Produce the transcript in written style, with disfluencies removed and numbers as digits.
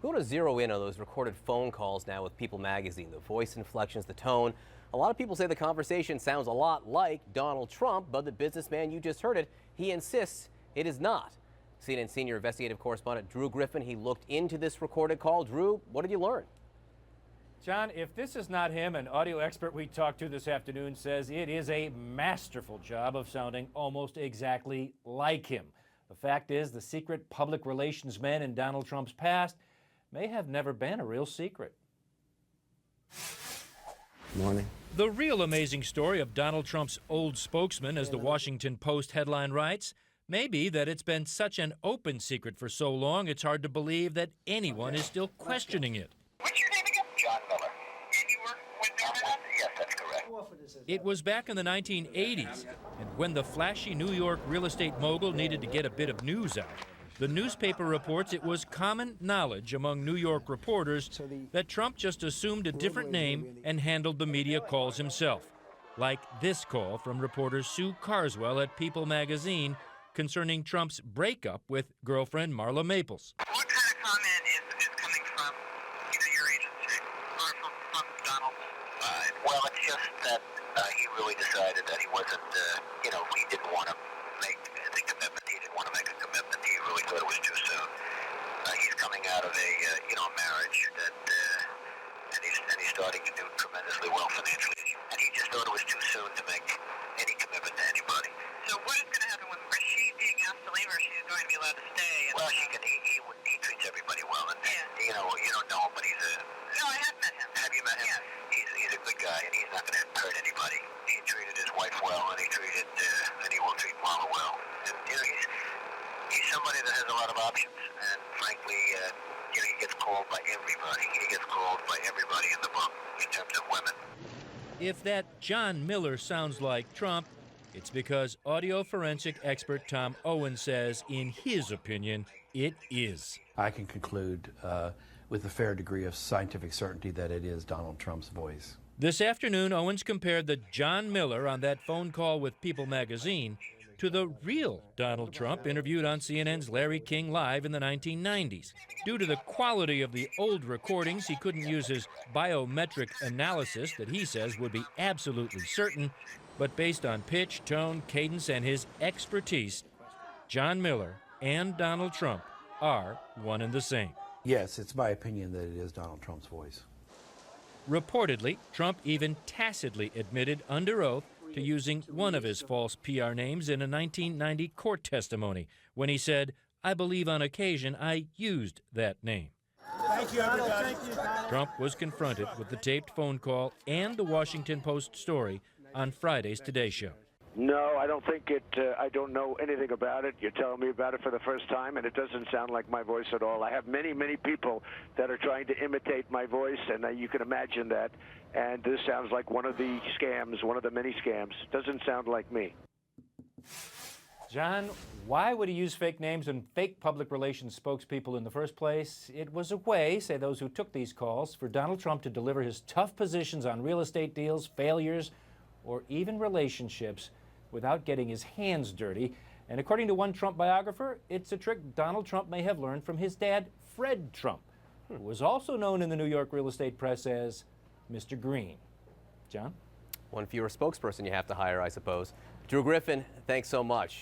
We want to zero in on those recorded phone calls now with People magazine. The voice inflections, the tone. A lot of people say the conversation sounds a lot like Donald Trump, but the businessman, you just heard it, he insists it is not. CNN senior investigative correspondent Drew Griffin, he looked into this recorded call. Drew, what did you learn? John, if this is not him, an audio expert we talked to this afternoon says it is a masterful job of sounding almost exactly like him. The fact is, the secret public relations men in Donald Trump's past may have never been a real secret. Morning. The real amazing story of Donald Trump's old spokesman, as the Washington Post headline writes, may be that it's been such an open secret for so long it's hard to believe that anyone is still questioning it. What's your name again? John Miller. And you work with Donald? Yes, that's correct. It was back in the 1980s, and when the flashy New York real estate mogul needed to get a bit of news out, the newspaper reports it was common knowledge among New York reporters that Trump just assumed a different name and handled the media calls himself. Like this call from reporter Sue Carswell at People magazine concerning Trump's breakup with girlfriend Marla Maples. What kind of comment is coming from your agency or from Donald? Well, it's just that he really decided that he wasn't, he didn't want to make the commitment. He didn't want to make a commitment. He really thought it was too soon. He's coming out of a marriage that, and he's starting to do tremendously well financially. And he just thought it was too soon to make any commitment to anybody. So what is going to happen with her? Is she being asked to leave, or she's going to be allowed to stay? Well, she can. He treats everybody well, and you don't know him, but he's a. No, I have met him. Have you met him? Yes. He's a good guy, and he's not going to hurt anybody. He treated his wife well, and he will treat Marla well. And he's somebody that has a lot of options, and frankly, he gets called by everybody. He gets called by everybody in the book in terms of women. If that John Miller sounds like Trump, it's because audio forensic expert Tom Owen says, in his opinion, it is. I can conclude with a fair degree of scientific certainty that it is Donald Trump's voice. This afternoon, Owens compared the John Miller on that phone call with People magazine to the real Donald Trump interviewed on CNN's Larry King Live in the 1990s. Due to the quality of the old recordings, he couldn't use his biometric analysis that he says would be absolutely certain, but based on pitch, tone, cadence, and his expertise, John Miller and Donald Trump are one and the same. Yes, it's my opinion that it is Donald Trump's voice. Reportedly, Trump even tacitly admitted under oath to using one of his false PR names in a 1990 court testimony when he said, "I believe on occasion I used that name." Thank you, everybody. Trump was confronted with the taped phone call and the Washington Post story on Friday's Today Show. No, I don't think it, I don't know anything about it. You're telling me about it for the first time, and it doesn't sound like my voice at all. I have many, many people that are trying to imitate my voice, and you can imagine that. And this sounds like one of the scams, one of the many scams. Doesn't sound like me. John, why would he use fake names and fake public relations spokespeople in the first place? It was a way, say those who took these calls, for Donald Trump to deliver his tough positions on real estate deals, failures, or even relationships without getting his hands dirty. And according to one Trump biographer, it's a trick Donald Trump may have learned from his dad, Fred Trump, who was also known in the New York real estate press as Mr. Green. John? One fewer spokesperson you have to hire, I suppose. Drew Griffin, thanks so much.